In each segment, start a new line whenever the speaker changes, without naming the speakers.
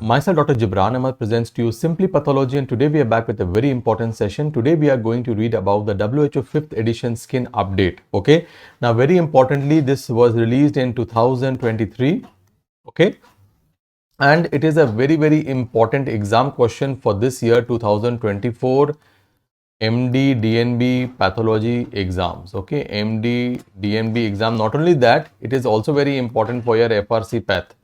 Myself Dr. JIBRAN presents to you Simply Pathology, and today we are back with a very important session. Today we are going to read about the WHO 5th edition skin update. Okay, now very importantly, this was released in 2023. Okay, and it is a very important exam question for this year 2024 MD DNB pathology exams. Okay, MD DNB exam. Not only that, it is also very important for your FRC path.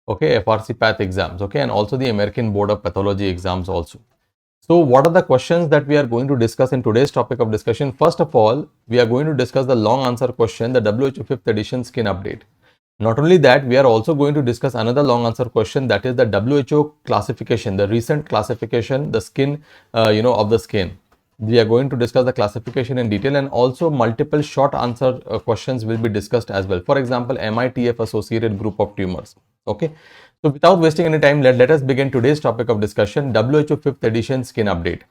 Okay, FRC path exams, okay, and also the American Board of Pathology exams also. So what are the questions that we are going to discuss in today's topic of discussion? First of all, we are going to discuss the long answer question, the WHO 5th edition skin update. Not only that, we are also going to discuss another long answer question, that is the WHO classification, the recent classification, the skin, of the skin. We are going to discuss the classification in detail, and also multiple short answer questions will be discussed as well. For example, MITF associated group of tumors. Okay, so without wasting any time, let us begin today's topic of discussion, WHO 5th edition skin update.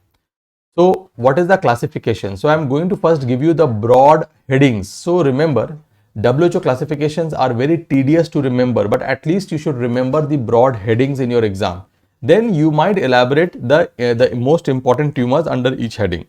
So what is the classification? So I am going to first give you the broad headings. So remember, WHO classifications are very tedious to remember, but at least you should remember the broad headings in your exam. Then you might elaborate the most important tumors under each heading.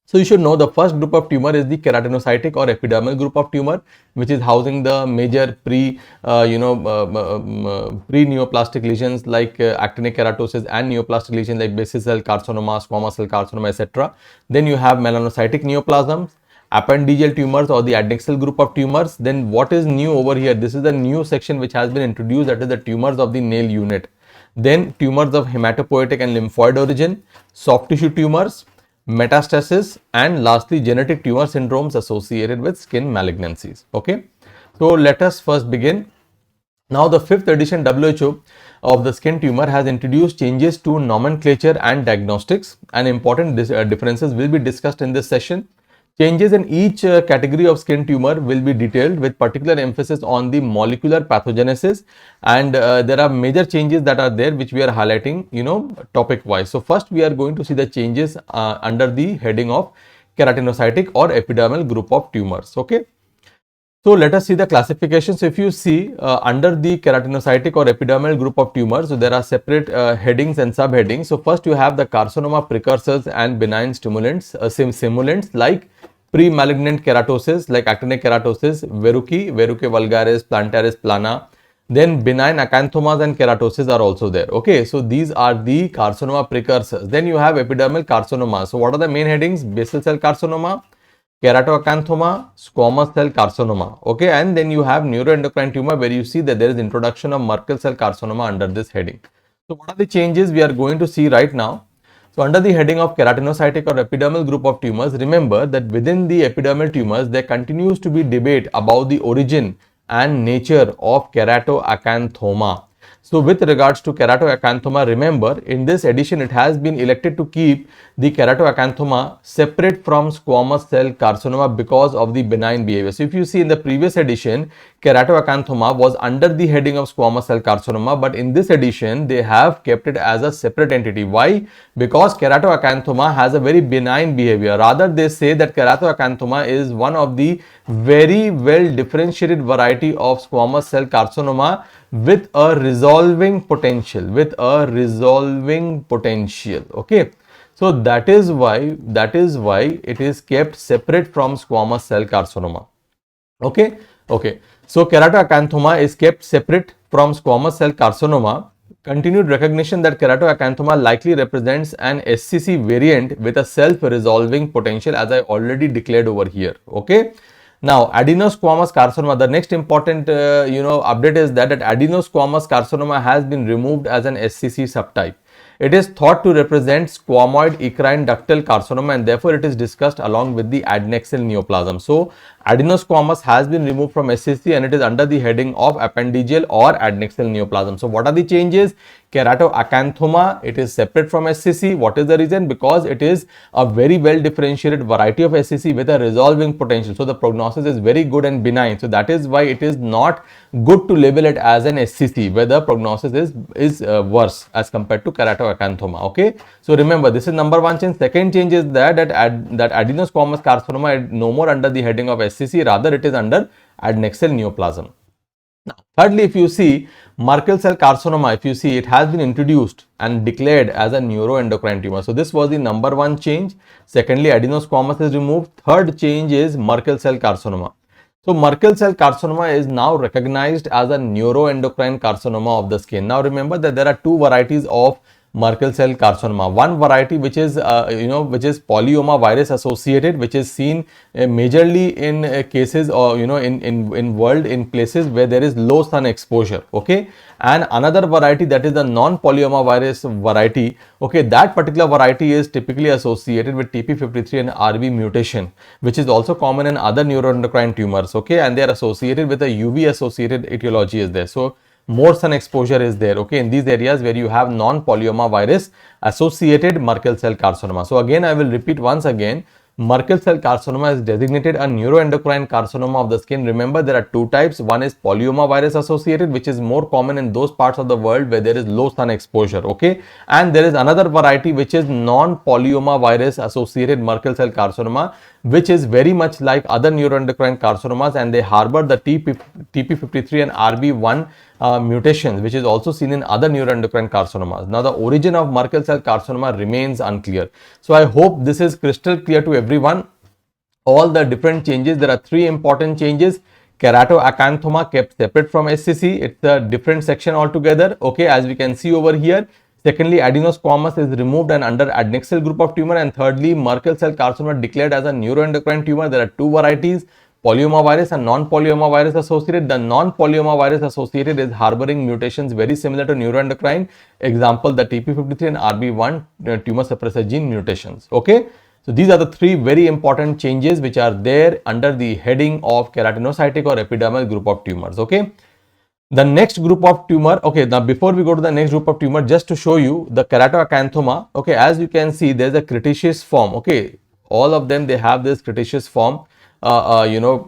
So you should know the first group of tumor is the keratinocytic or epidermal group of tumor, which is housing the major pre-neoplastic lesions like actinic keratosis and neoplastic lesions like basal cell carcinoma, squamous cell carcinoma, etc. Then you have melanocytic neoplasms, appendigeal tumors or the adnexal group of tumors. Then what is new over here? This is the new section which has been introduced, that is the tumors of the nail unit. Then tumors of hematopoietic and lymphoid origin, soft tissue tumors, metastasis, and lastly genetic tumor syndromes associated with skin malignancies. Okay, so let us first begin. Now the 5th edition WHO of the skin tumor has introduced changes to nomenclature and diagnostics, and important differences will be discussed in this session. Changes in each category of skin tumor will be detailed with particular emphasis on the molecular pathogenesis, and there are major changes that are there which we are highlighting, topic wise. So first we are going to see the changes under the heading of keratinocytic or epidermal group of tumors. Okay, so let us see the classification. So if you see under the keratinocytic or epidermal group of tumors, so there are separate headings and subheadings. So first you have the carcinoma precursors and benign stimulants, simulants like pre-malignant keratosis like actinic keratosis, verrucae vulgaris, plantaris plana. Then benign acanthomas and keratosis are also there. Okay, so these are the carcinoma precursors. Then you have epidermal carcinoma. So what are the main headings? Basal cell carcinoma, keratoacanthoma, squamous cell carcinoma. Okay, and then you have neuroendocrine tumor, where you see that there is introduction of Merkel cell carcinoma under this heading. So what are the changes we are going to see right now? So under the heading of keratinocytic or epidermal group of tumors, remember that within the epidermal tumors there continues to be debate about the origin and nature of keratoacanthoma. So with regards to keratoacanthoma, remember in this edition it has been elected to keep the keratoacanthoma separate from squamous cell carcinoma because of the benign behavior. So if you see in the previous edition, keratoacanthoma was under the heading of squamous cell carcinoma, but in this edition they have kept it as a separate entity. Why? Because keratoacanthoma has a very benign behavior. Rather, they say that keratoacanthoma is one of the very well differentiated variety of squamous cell carcinoma with a resolving potential, okay. So that is why it is kept separate from squamous cell carcinoma. Okay. So keratoacanthoma is kept separate from squamous cell carcinoma. Continued recognition that keratoacanthoma likely represents an SCC variant with a self-resolving potential, as I already declared over here. Okay. Now, adenosquamous carcinoma, the next important update is that adenosquamous carcinoma has been removed as an SCC subtype. It is thought to represent squamoid eccrine ductal carcinoma, and therefore it is discussed along with the adnexal neoplasm. So adenosquamous has been removed from SCC and it is under the heading of appendigeal or adnexal neoplasm. So what are the changes? Keratoacanthoma, it is separate from SCC. What is the reason? Because it is a very well differentiated variety of SCC with a resolving potential. So the prognosis is very good and benign. So that is why it is not good to label it as an SCC, where the prognosis is worse as compared to keratoacanthoma. Okay. So remember, this is number one change. Second change is that adenosquamous carcinoma is no more under the heading of SCC, rather it is under adnexal neoplasm. Now, thirdly, if you see Merkel cell carcinoma, if you see, it has been introduced and declared as a neuroendocrine tumor. So this was the number one change. Secondly, adenosquamous is removed. Third change is Merkel cell carcinoma. So Merkel cell carcinoma is now recognized as a neuroendocrine carcinoma of the skin. Now remember that there are two varieties of Merkel cell carcinoma. One variety which is which is polyoma virus associated, which is seen majorly in cases, or in world, in places where there is low sun exposure. Okay, and another variety, that is the non-polyoma virus variety. Okay, that particular variety is typically associated with TP53 and RB mutation, which is also common in other neuroendocrine tumors. Okay, and they are associated with a UV associated etiology is there. So more sun exposure is there, okay, in these areas where you have non-polyoma virus associated Merkel cell carcinoma. So again, I will repeat once again, Merkel cell carcinoma is designated a neuroendocrine carcinoma of the skin. Remember, there are two types. One is polyoma virus associated, which is more common in those parts of the world where there is low sun exposure, okay, and there is another variety which is non-polyoma virus associated Merkel cell carcinoma, which is very much like other neuroendocrine carcinomas, and they harbor the TP53 and RB1 mutations, which is also seen in other neuroendocrine carcinomas. Now, the origin of Merkel cell carcinoma remains unclear. So, I hope this is crystal clear to everyone. All the different changes, there are three important changes. Keratoacanthoma kept separate from SCC, it's a different section altogether, okay, as we can see over here. Secondly, adenosquamous is removed and under adnexal group of tumor. And thirdly, Merkel cell carcinoma declared as a neuroendocrine tumor. There are two varieties, polyoma virus and non-polyoma virus associated. The non-polyoma virus associated is harboring mutations very similar to neuroendocrine. Example, the TP53 and RB1 tumor suppressor gene mutations. Okay. So these are the three very important changes which are there under the heading of keratinocytic or epidermal group of tumors. Okay. The next group of tumor, okay, now before we go to the next group of tumor, just to show you the keratoacanthoma, okay, as you can see, there's a cretaceous form, okay, all of them, they have this cretaceous form, appearance,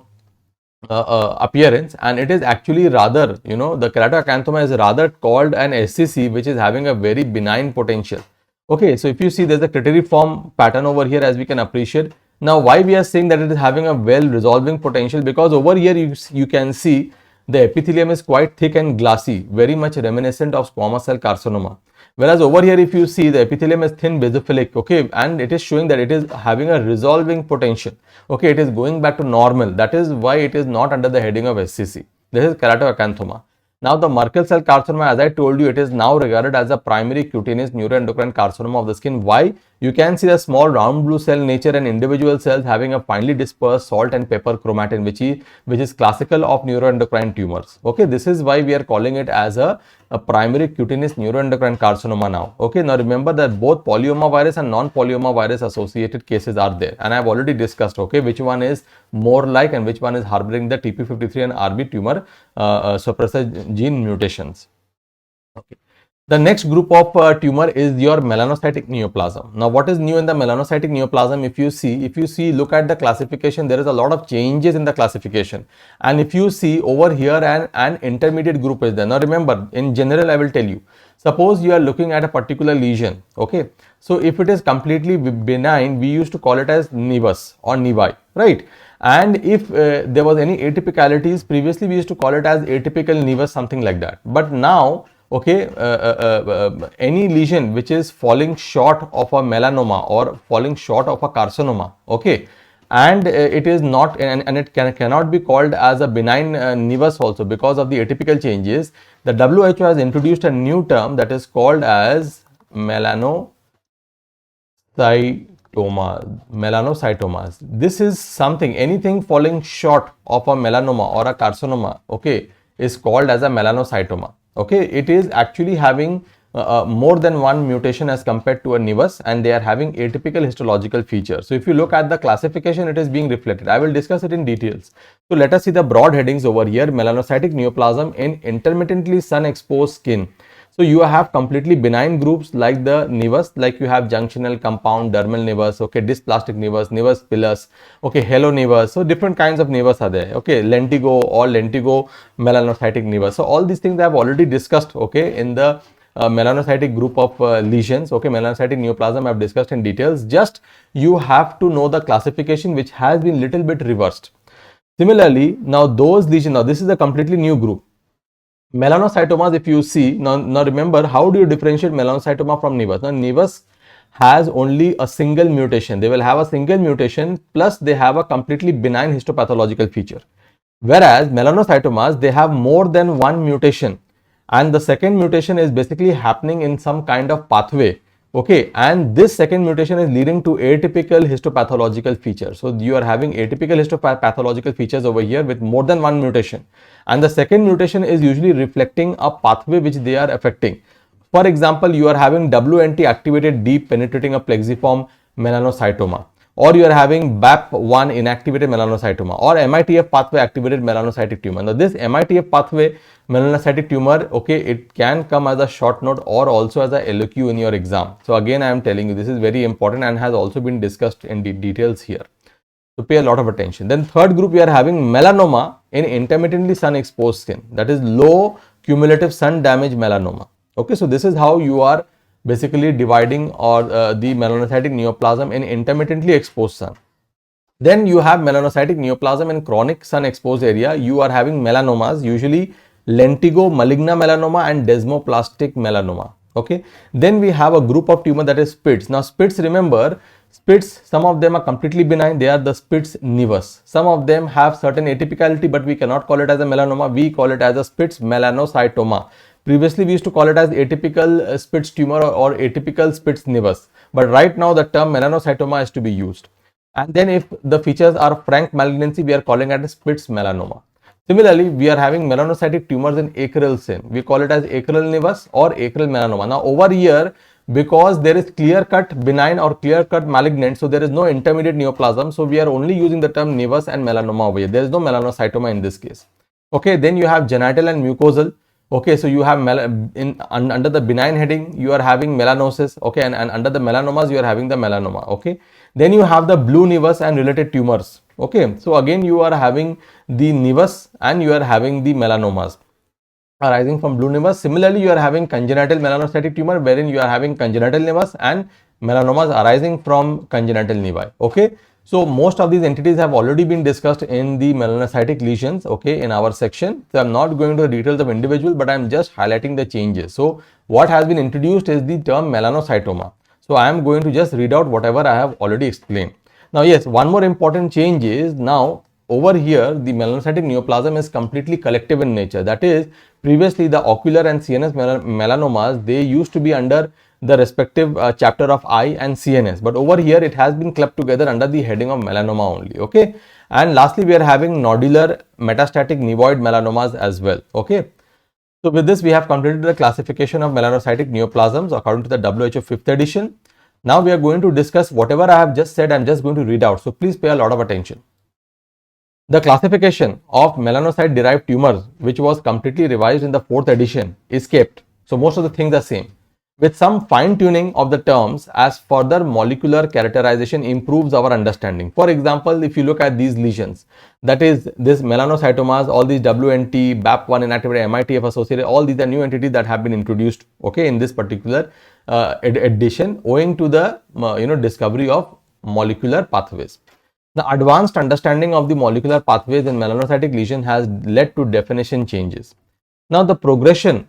and it is actually rather, the keratoacanthoma is rather called an SCC, which is having a very benign potential. Okay, so if you see, there's a crateriform pattern over here, as we can appreciate. Now, why we are saying that it is having a well resolving potential? Because over here you can see the epithelium is quite thick and glassy, very much reminiscent of squamous cell carcinoma. Whereas over here, if you see, the epithelium is thin basophilic, okay, and it is showing that it is having a resolving potential. Okay, it is going back to normal. That is why it is not under the heading of SCC. This is keratoacanthoma. Now, the Merkel cell carcinoma, as I told you, it is now regarded as a primary cutaneous neuroendocrine carcinoma of the skin. Why? You can see the small round blue cell nature and individual cells having a finely dispersed salt and pepper chromatin, which is classical of neuroendocrine tumors. Okay, this is why we are calling it as a primary cutaneous neuroendocrine carcinoma now. Okay, now remember that both polyoma virus and non-polyoma virus associated cases are there, and I have already discussed, okay, which one is more like and which one is harboring the TP53 and RB tumor suppressor gene mutations. Okay. The next group of tumor is your melanocytic neoplasm. Now, what is new in the melanocytic neoplasm? If you see, look at the classification, there is a lot of changes in the classification. And if you see over here, an intermediate group is there. Now, remember, in general, I will tell you, suppose you are looking at a particular lesion, okay. So, if it is completely benign, we used to call it as nevus or nevi, right? And if there was any atypicalities, previously we used to call it as atypical nevus, something like that. But now, okay, any lesion which is falling short of a melanoma or falling short of a carcinoma, okay, and it is not, and it cannot be called as a benign nevus also because of the atypical changes. The WHO has introduced a new term that is called as melanocytomas. This is something, anything falling short of a melanoma or a carcinoma, okay, is called as a melanocytoma. Okay, it is actually having more than one mutation as compared to a nevus, and they are having atypical histological features. So if you look at the classification, it is being reflected. I will discuss it in details. So let us see the broad headings over here. Melanocytic neoplasm in intermittently sun exposed skin. So you have completely benign groups like the nevus, like you have junctional, compound, dermal nevus, okay, dysplastic nevus, nevus pilus, okay, halo nevus. So different kinds of nevus are there, okay, lentigo or lentigo melanocytic nevus. So all these things I have already discussed, okay, in the melanocytic group of lesions, okay, melanocytic neoplasm I have discussed in details. Just you have to know the classification, which has been little bit reversed. Similarly, now those lesions, now this is a completely new group. melanocytomas, if you see, now remember, how do you differentiate melanocytoma from nevus? Now nevus has only a single mutation. They will have a single mutation plus they have a completely benign histopathological feature. Whereas melanocytomas, they have more than one mutation, and the second mutation is basically happening in some kind of pathway. Okay, and this second mutation is leading to atypical histopathological features. So you are having atypical histopathological features over here with more than one mutation, and the second mutation is usually reflecting a pathway which they are affecting. For example, you are having WNT activated deep penetrating a plexiform melanocytoma, or you are having BAP1 inactivated melanocytoma, or MITF pathway activated melanocytic tumor. Now this MITF pathway melanocytic tumor, okay, it can come as a short note or also as a LOQ in your exam. So again, I am telling you, this is very important and has also been discussed in details here. So pay a lot of attention. Then third group, we are having melanoma in intermittently sun exposed skin, that is low cumulative sun damage melanoma. Okay, so this is how you are basically dividing or the melanocytic neoplasm in intermittently exposed sun. Then you have melanocytic neoplasm in chronic sun exposed area. You are having melanomas, usually lentigo maligna melanoma and desmoplastic melanoma. Okay, then we have a group of tumor that is Spitz. Now Spitz, remember, Spitz, some of them are completely benign, they are the Spitz nevus. Some of them have certain atypicality, but we cannot call it as a melanoma, we call it as a Spitz melanocytoma. Previously, we used to call it as atypical Spitz tumor or atypical Spitz nevus, but right now the term melanocytoma is to be used. And then if the features are frank malignancy, we are calling it as Spitz melanoma. Similarly, we are having melanocytic tumors in acral skin. We call it as acral nevus or acral melanoma. Now over here, because there is clear-cut benign or clear-cut malignant, so there is no intermediate neoplasm. So we are only using the term nevus and melanoma over here. There is no melanocytoma in this case. Okay, then you have genital and mucosal. Okay, so you have under the benign heading, you are having melanosis. Okay, and under the melanomas, you are having the melanoma. Okay, then you have the blue nevus and related tumors. Okay, so again, you are having the nevus and you are having the melanomas arising from blue nevus. Similarly, you are having congenital melanocytic tumor, wherein you are having congenital nevus and melanomas arising from congenital nevi. Okay, so most of these entities have already been discussed in the melanocytic lesions, okay, in our section. So I'm not going to the details of individual, but I'm just highlighting the changes. So what has been introduced is the term melanocytoma. So I am going to just read out whatever I have already explained. Now yes, one more important change is now over here the melanocytic neoplasm is completely collective in nature. That is, previously the ocular and CNS melanomas, they used to be under the respective chapter of eye and CNS, but over here it has been clubbed together under the heading of melanoma only. Okay, and lastly we are having nodular metastatic nevoid melanomas as well. Okay, so with this we have completed the classification of melanocytic neoplasms according to the WHO 5th edition. Now we are going to discuss whatever I have just said. I am just going to read out, so please pay a lot of attention. The classification of melanocyte derived tumors, which was completely revised in the 4th edition, is kept. So most of the things are same, with some fine tuning of the terms as further molecular characterization improves our understanding. For example, if you look at these lesions, that is this melanocytomas, all these WNT, BAP1 inactivated, MITF associated, all these are new entities that have been introduced, okay, in this particular edition, owing to the discovery of molecular pathways. The advanced understanding of the molecular pathways in melanocytic lesion has led to definition changes. Now the progression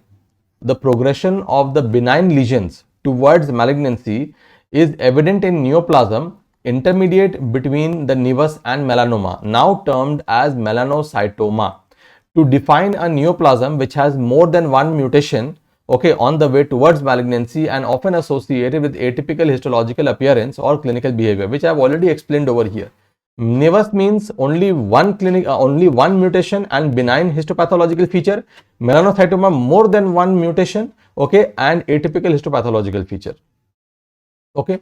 of the benign lesions towards malignancy is evident in neoplasm intermediate between the nevus and melanoma, now termed as melanocytoma. To define a neoplasm which has more than one mutation, okay, on the way towards malignancy and often associated with atypical histological appearance or clinical behavior, which I have already explained over here. Nevus means only one mutation and benign histopathological feature. Melanocytoma more than one mutation, okay, and atypical histopathological feature. Okay.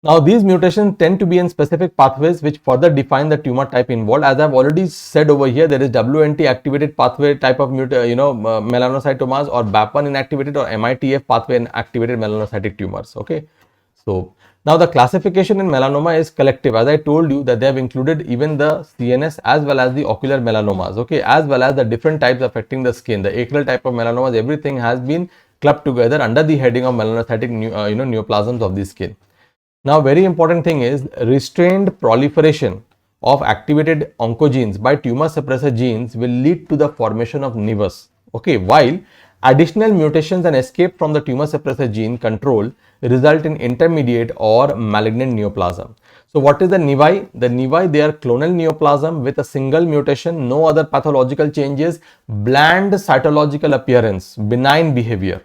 Now these mutations tend to be in specific pathways which further define the tumor type involved. As I have already said over here, there is WNT activated pathway type of melanocytomas, or BAP1 inactivated or MITF pathway inactivated melanocytic tumors. Okay. So now the classification in melanoma is collective. As I told you that they have included even the CNS as well as the ocular melanomas, okay, as well as the different types affecting the skin, the acral type of melanomas, everything has been clubbed together under the heading of melanocytic neoplasms of the skin. Now very important thing is restrained proliferation of activated oncogenes by tumor suppressor genes will lead to the formation of nevus. Okay, while additional mutations and escape from the tumor suppressor gene control result in intermediate or malignant neoplasm. So what is the nevi? The nevi, they are clonal neoplasm with a single mutation, no other pathological changes, bland cytological appearance, benign behavior.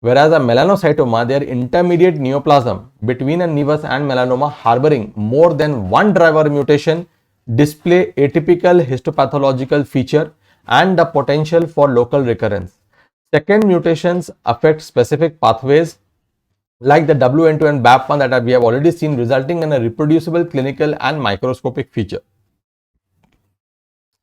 Whereas a melanocytoma, they are intermediate neoplasm between a nevus and melanoma harboring more than one driver mutation, display atypical histopathological feature and the potential for local recurrence. Second, mutations affect specific pathways like the WN2 and BAP1 that we have already seen, resulting in a reproducible clinical and microscopic feature.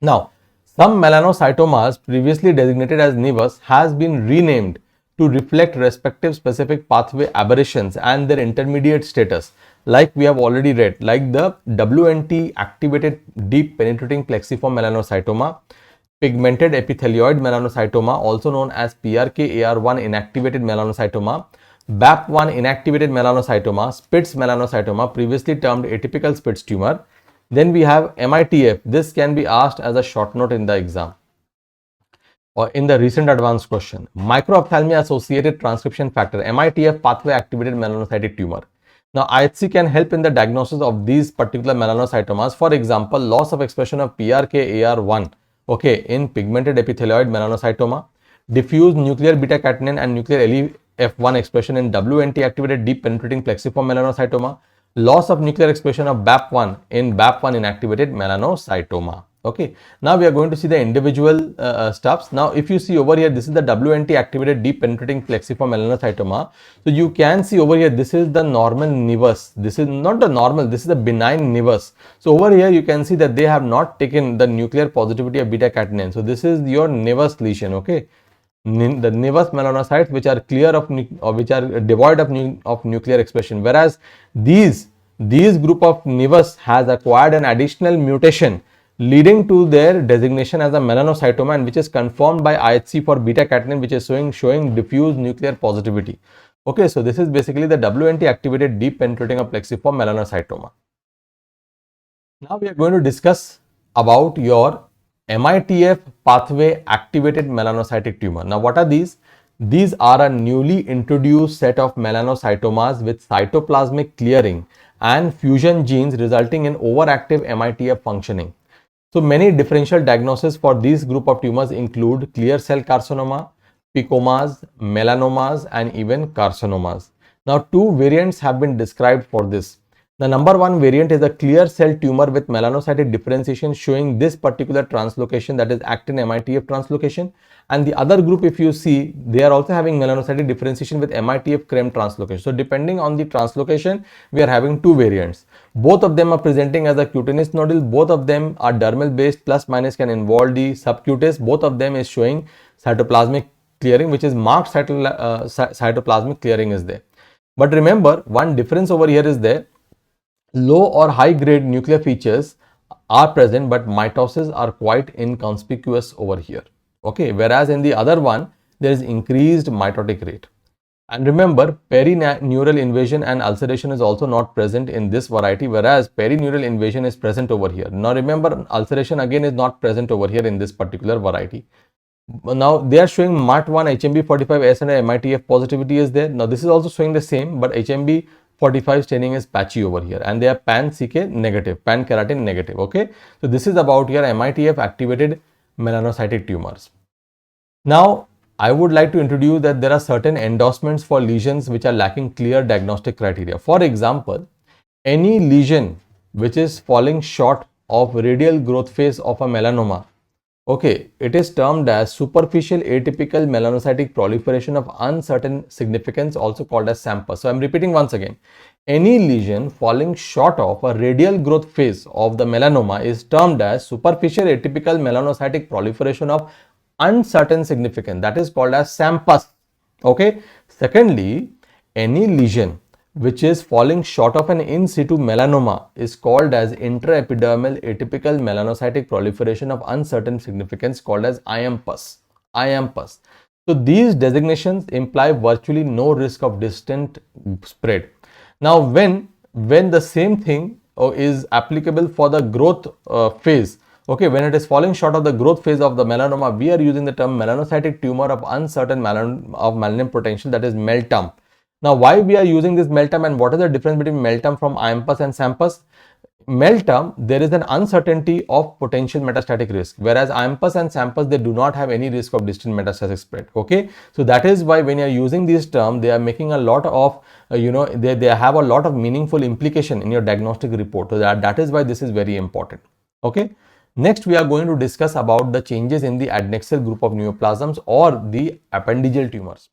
Now, some melanocytomas previously designated as nevus has been renamed to reflect respective specific pathway aberrations and their intermediate status, like we have already read, like the WNT activated deep penetrating plexiform melanocytoma, pigmented epithelioid melanocytoma also known as PRKAR1 inactivated melanocytoma, BAP1 inactivated melanocytoma, Spitz melanocytoma, previously termed atypical Spitz tumor. Then we have MITF. This can be asked as a short note in the exam or in the recent advanced question. Microophthalmia associated transcription factor, MITF pathway activated melanocytic tumor. Now, IHC can help in the diagnosis of these particular melanocytomas. For example, loss of expression of PRKAR1, okay, in pigmented epithelioid melanocytoma, diffuse nuclear beta-catenin and nuclear LEF1 expression in WNT activated deep penetrating plexiform melanocytoma, loss of nuclear expression of BAP1 in BAP1 inactivated melanocytoma. Okay, now we are going to see the individual stuffs. Now, if you see over here, this is the WNT activated deep penetrating plexiform melanocytoma. So you can see over here, this is the normal nevus. This is not the normal, this is the benign nevus. So over here, you can see that they have not taken the nuclear positivity of beta-catenin. So this is your nevus lesion. Okay, the nevus melanocytes which are clear of or which are devoid of nuclear expression, whereas these group of nevus has acquired an additional mutation leading to their designation as a melanocytoma, and which is confirmed by IHC for beta-catenin, which is showing diffuse nuclear positivity. Okay, so this is basically the WNT activated deep penetrating of plexiform melanocytoma. Now we are going to discuss about your MITF pathway activated melanocytic tumor. Now what are these? These are a newly introduced set of melanocytomas with cytoplasmic clearing and fusion genes resulting in overactive MITF functioning. So many differential diagnoses for these group of tumors include clear cell carcinoma, picomas, melanomas and even carcinomas. Now two variants have been described for this. The number one variant is a clear cell tumor with melanocytic differentiation showing this particular translocation, that is actin MITF translocation, and the other group, if you see, they are also having melanocytic differentiation with MITF CREM translocation. So depending on the translocation, we are having two variants. Both of them are presenting as a cutaneous nodule. Both of them are dermal based, plus minus can involve the subcutaneous. Both of them is showing cytoplasmic clearing, which is marked cytoplasmic clearing is there. But remember, one difference over here is there. Low or high grade nuclear features are present, but mitosis are quite inconspicuous over here. Okay, whereas in the other one, there is increased mitotic rate. And remember, perineural invasion and ulceration is also not present in this variety, whereas perineural invasion is present over here. Now remember, ulceration again is not present over here in this particular variety. Now they are showing MAT1, HMB45S and MITF positivity is there. Now this is also showing the same, but HMB45 staining is patchy over here, and they are pan-CK negative, pan-keratin negative. Okay, so this is about your MITF activated melanocytic tumors. Now I would like to introduce that there are certain endorsements for lesions which are lacking clear diagnostic criteria. For example, any lesion which is falling short of radial growth phase of a melanoma, okay, it is termed as superficial atypical melanocytic proliferation of uncertain significance, also called as SAMPUS. So I am repeating once again, any lesion falling short of a radial growth phase of the melanoma is termed as superficial atypical melanocytic proliferation of uncertain significance, that is called as SAMPUS. Okay. Secondly, any lesion which is falling short of an in situ melanoma is called as intraepidermal atypical melanocytic proliferation of uncertain significance, called as IMPUS. IMPUS. So these designations imply virtually no risk of distant spread. Now when the same thing is applicable for the growth phase. Okay, when it is falling short of the growth phase of the melanoma, we are using the term melanocytic tumor of uncertain melanin potential, that is MELTUM. Now, why we are using this MELTUM, and what is the difference between MELTUM from IMPUS and SAMPUS? MELTUM, there is an uncertainty of potential metastatic risk, whereas IMPUS and SAMPUS, they do not have any risk of distant metastatic spread. Okay, so that is why when you are using this term, they are making a lot of they have a lot of meaningful implication in your diagnostic report. So that is why this is very important. Okay, next we are going to discuss about the changes in the adnexal group of neoplasms or the appendigeal tumors.